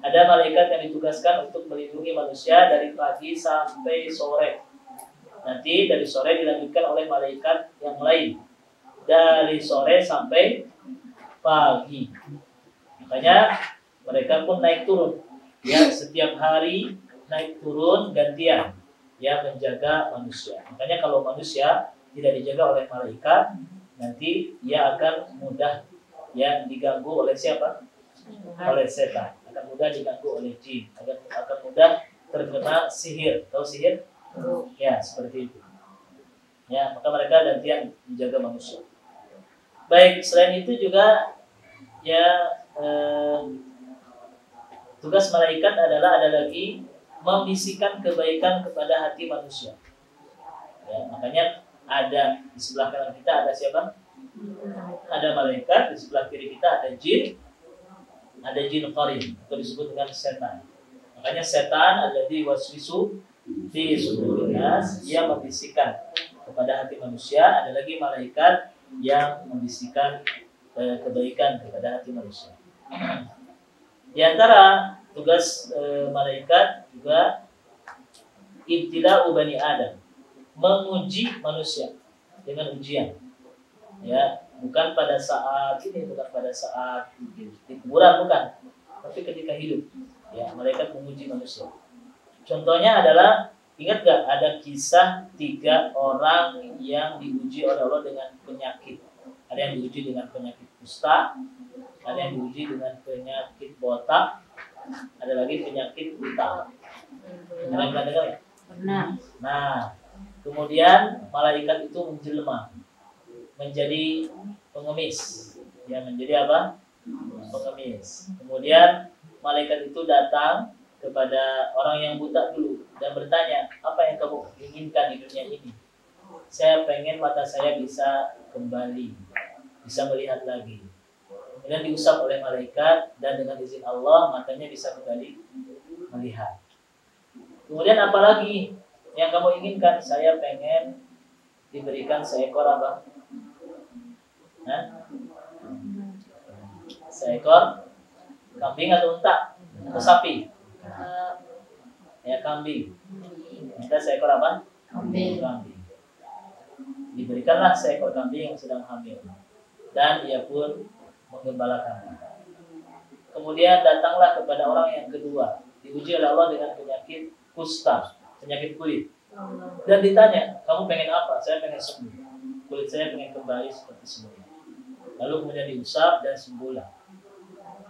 Ada malaikat yang ditugaskan untuk melindungi manusia dari pagi sampai sore. Nanti dari sore dilanjutkan oleh malaikat yang lain. Dari sore sampai pagi. Makanya mereka pun naik turun. Ya, setiap hari naik turun gantian. Ya, menjaga manusia. Makanya kalau manusia tidak dijaga oleh malaikat, nanti ia akan mudah ya diganggu oleh siapa? Oleh setan. Akan mudah diganggu oleh jin. Akan mudah terkena sihir. Tahu sihir? Ya, seperti itu. Ya, maka mereka gantian menjaga manusia. Baik, selain itu juga ya tugas malaikat adalah ada lagi membisikkan kebaikan kepada hati manusia. Ya, makanya ada di sebelah kanan kita ada siapa? Ada malaikat, di sebelah kiri kita ada jin qarin, atau disebut dengan setan. Makanya setan alladzi waswisu fi sudurin nas, ia membisikkan kepada hati manusia. Ada lagi malaikat yang membisikkan kebaikan kepada hati manusia. Di antara tugas malaikat juga ibtila'u bani Adam, menguji manusia dengan ujian. Ya, bukan pada saat di kuburan, bukan, tapi ketika hidup. Ya, malaikat menguji manusia. Contohnya adalah, ingat gak ada kisah 3 orang yang diuji oleh Allah dengan penyakit. Ada yang diuji dengan penyakit kusta, ada yang diuji dengan penyakit botak, ada lagi penyakit buta. Pernah dengar ya? Pernah. Nah, kemudian malaikat itu menjelma menjadi pengemis. Ya, menjadi apa? Pengemis. Kemudian malaikat itu datang kepada orang yang buta dulu dan bertanya, apa yang kamu inginkan di dunia ini? Saya pengen mata saya bisa kembali, bisa melihat lagi. Kemudian diusap oleh malaikat dan dengan izin Allah matanya bisa kembali melihat. Kemudian apa lagi yang kamu inginkan? Saya pengen diberikan seekor apa? Seekor kambing atau unta atau sapi? Ya, kambing. Minta seekor apa? Kambing. Diberikanlah seekor kambing yang sedang hamil, dan ia pun menggembalakan. Kemudian datanglah kepada orang yang kedua, diuji oleh Allah dengan penyakit kusta, penyakit kulit. Dan ditanya, kamu pengen apa? Saya pengen sembuh. Kulit saya pengen kembali seperti semula. Lalu kemudian diusap dan sembuhlah.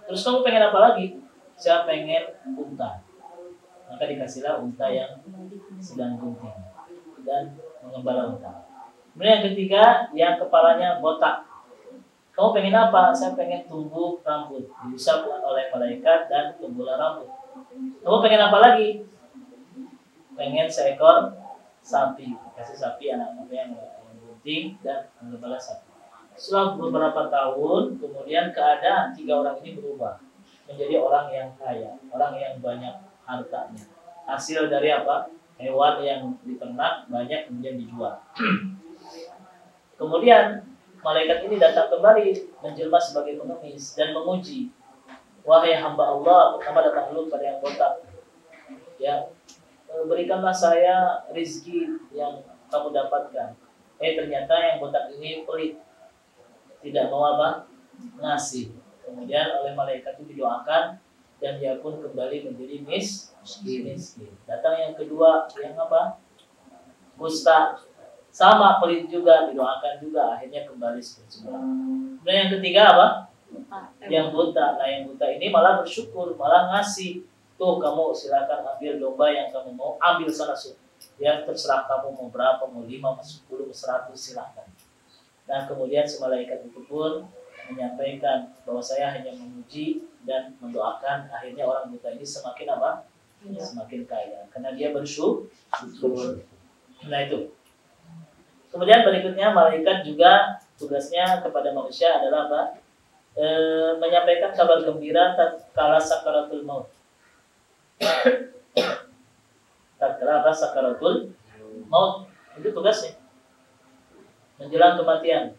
Terus kamu pengen apa lagi? Saya pengen unta. Maka dikasihlah unta yang sedang gunting dan mengembala unta. Kemudian yang ketiga, yang kepalanya botak. Kamu pengen apa? Saya pengen tumbuh rambut. Diusap oleh malaikat dan tumbuhlah rambut. Kamu pengen apa lagi? Pengen seekor sapi. Kasih sapi anak yang gunting dan menggembala sapi. Setelah beberapa tahun, kemudian keadaan 3 orang ini berubah menjadi orang yang kaya, orang yang banyak hartanya. Hasil dari apa? Hewan yang diternak banyak kemudian dijual. Kemudian malaikat ini datang kembali menjelma sebagai pengemis dan menguji. Wahai hamba Allah, pertama datang dulu pada yang botak. Ya, berikanlah saya rizki yang kamu dapatkan. Ternyata yang botak ini pelit, tidak mau apa? Ngasih. Kemudian oleh malaikat itu didoakan dan dia pun kembali menjadi miskin. Datang yang kedua, yang apa? Kusta, sama pelit juga, didoakan juga, akhirnya kembali seperti semula. Dan yang ketiga apa? Yang buta. Nah yang buta ini malah bersyukur, malah ngasih. Tuh kamu silakan ambil domba yang kamu mau, ambil sana ya terserah kamu mau berapa, mau 5, mau 10, mau 100 silakan. Nah kemudian si malaikat itu pun menyampaikan bahwa saya hanya memuji dan mendoakan, akhirnya orang buta ini semakin apa? Semakin kaya karena dia bersyukur. Nah itu. Kemudian berikutnya malaikat juga tugasnya kepada manusia adalah apa? Menyampaikan kabar gembira tatkala sakaratul maut. Tatkala apa? Sakaratul maut itu tugasnya. Menjelang kematian.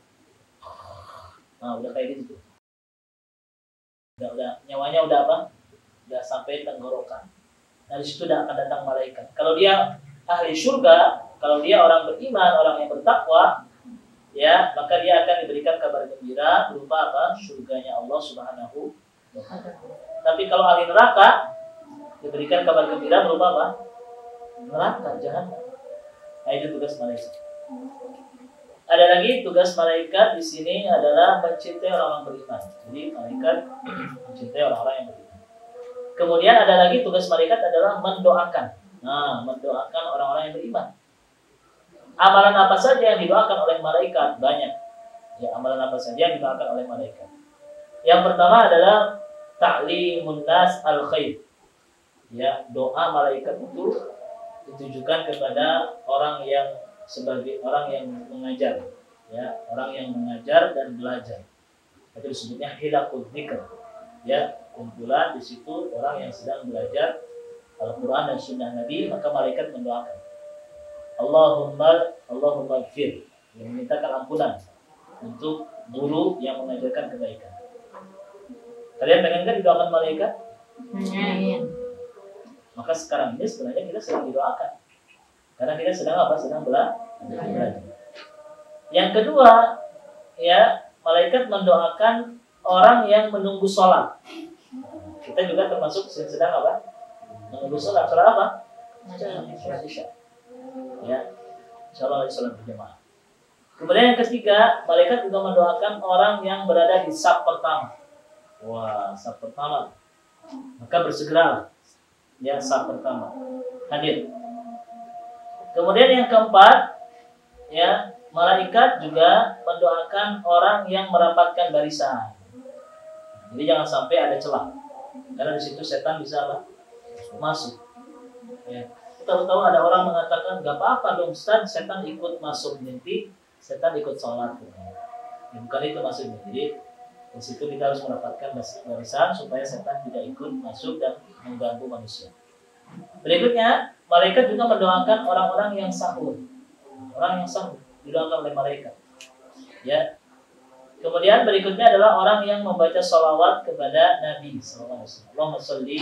Nah, udah kayak gitu. Udah nyawanya udah apa? Udah sampai tenggorokan. Nah, di situ udah akan datang malaikat. Kalau dia ahli surga, kalau dia orang beriman, orang yang bertakwa, ya, maka dia akan diberikan kabar gembira berupa apa? Surganya Allah Subhanahu wa Ta'ala. Tapi kalau ahli neraka diberikan kabar gembira berupa apa? Neraka, jahanam. Nah, itu tugas malaikat. Ada lagi tugas malaikat di sini adalah mencintai orang-orang beriman. Jadi malaikat mencintai orang-orang yang beriman. Kemudian ada lagi tugas malaikat adalah mendoakan. Nah, mendoakan orang-orang yang beriman. Amalan apa saja yang didoakan oleh malaikat? Banyak. Ya, amalan apa saja yang didoakan oleh malaikat? Yang pertama adalah ta'limun nas al-khair. Ya, doa malaikat itu ditujukan kepada orang yang sebagai orang yang mengajar, ya, orang yang mengajar dan belajar. Itu disebutnya hilaqul dzikr. Ya, kumpulan di situ orang yang sedang belajar Al-Qur'an dan Sunnah Nabi, maka malaikat mendoakan. Allahumma gfir, yang memintakan ampunan untuk guru yang mengajarkan kebaikan. Kalian pengen kan didoakan malaikat? Maka sekarang ini sebenarnya kita sedang didoakan. Karena kita sedang apa? Sedang belajar. Yang kedua, ya, malaikat mendoakan orang yang menunggu sholat. Kita juga termasuk sedang apa? Menunggu sholat. Sholat apa? Sholat Isya. Ya, insyaallah sholat berjamaah. Kemudian yang ketiga, malaikat juga mendoakan orang yang berada di saf pertama. Wah, saf pertama. Maka bersegera, ya, saf pertama hadir. Kemudian yang keempat, ya, malaikat juga mendoakan orang yang merapatkan barisan. Jadi jangan sampai ada celah, karena di situ setan bisa apa? Masuk. Ya. Tahu-tahu ada orang mengatakan, gak apa-apa dong Ustaz, setan ikut masuk mimpi, setan ikut sholat. Ya, bukan itu maksudnya. Jadi di situ kita harus merapatkan barisan supaya setan tidak ikut masuk dan mengganggu manusia. Berikutnya, malaikat juga mendoakan orang-orang yang sahur. Orang yang sahur didoakan oleh malaikat. Ya. Kemudian berikutnya adalah orang yang membaca sholawat kepada Nabi sallallahu alaihi wasallam. Allahumma sholli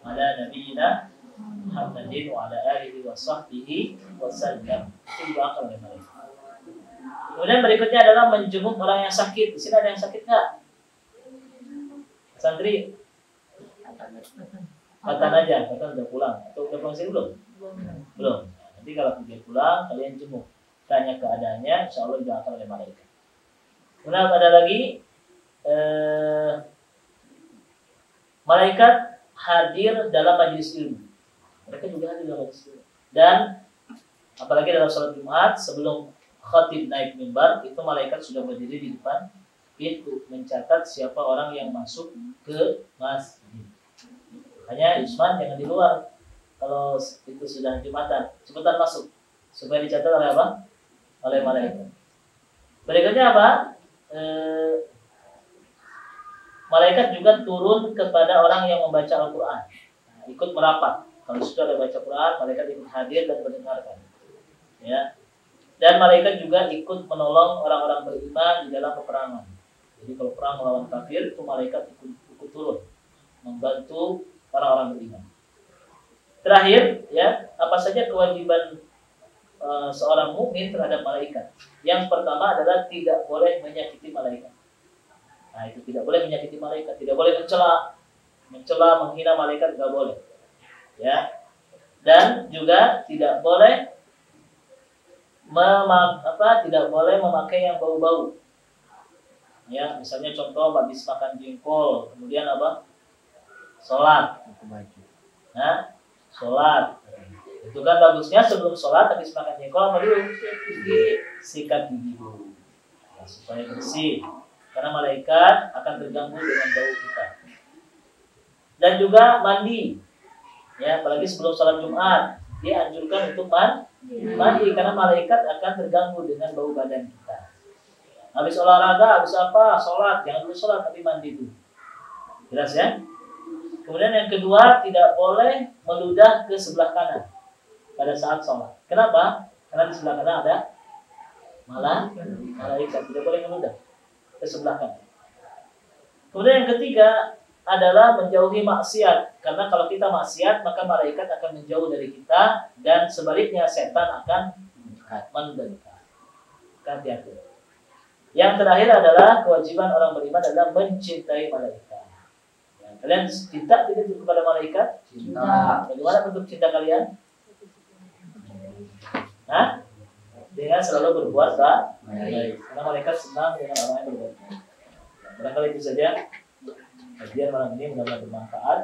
ala nabiyyina Muhammadin wa ala alihi wa sahbihi wa sallam. Itu didoakan oleh malaikat. Kemudian berikutnya adalah menjenguk orang yang sakit. Di sini ada yang sakit nggak? Santri? Katan aja, katan udah pulang. Atau udah pulang sini belum? Belum. Nanti kalau dia pulang, kalian jenguk. Tanya keadaannya, insya Allah didoakan oleh malaikat. Kemudian ada lagi, malaikat hadir dalam majelis ilmu. Mereka juga hadir dalam majelis ilmu. Dan apalagi dalam sholat Jumat, sebelum khatib naik mimbar, itu malaikat sudah berdiri di depan pintu mencatat siapa orang yang masuk ke masjid. Hanya Isman jangan di luar. Kalau itu sudah Jumatan, cepetan masuk supaya dicatat oleh apa? Oleh malaikat. Berikutnya apa? Malaikat juga turun kepada orang yang membaca Al-Quran. Nah, ikut merapat. Kalau sudah ada baca Quran, malaikat ikut hadir dan mendengarkan. Ya. Dan malaikat juga ikut menolong orang-orang beriman di dalam peperangan. Jadi kalau perang melawan kafir, itu malaikat ikut turun membantu orang-orang beriman. Terakhir, ya, apa saja kewajiban seorang mukmin terhadap malaikat? Yang pertama adalah tidak boleh menyakiti malaikat. Nah, itu tidak boleh menyakiti malaikat, tidak boleh mencela, mencela, menghina malaikat nggak boleh. Ya. Dan juga tidak boleh tidak boleh memakai yang bau-bau. Ya, misalnya contoh habis makan jengkol, kemudian apa? Sholat. Nah, sholat. Itu kan bagusnya sebelum sholat habis makan jengkol apa dulu? Sikat gigi dulu. Ya, supaya bersih. Karena malaikat akan terganggu dengan bau kita. Dan juga mandi. Ya, apalagi sebelum sholat Jumat, dia anjurkan untuk mandi karena malaikat akan terganggu dengan bau badan kita. Habis olahraga, habis apa? Sholat. Jangan dulu sholat, tapi mandi dulu. Jelas ya? Kemudian yang kedua, tidak boleh meludah ke sebelah kanan pada saat sholat. Kenapa? Karena di sebelah kanan ada malaikat. Tidak boleh meludah ke sebelah kanan. Kemudian yang ketiga adalah menjauhi maksiat. Karena kalau kita maksiat, maka malaikat akan menjauh dari kita. Dan sebaliknya, setan akan mendekat. Hati-hati. Yang terakhir adalah kewajiban orang beriman adalah mencintai malaikat. Ya, kalian cinta tidak kepada malaikat? Cinta. Bagaimana bentuk cinta kalian? Hah? Dengan selalu berbuat baik. Karena malaikat senang dengan orang yang berbuat baik. Barangkali itu saja kajian malam ini, mudah-mudahan bermanfaat.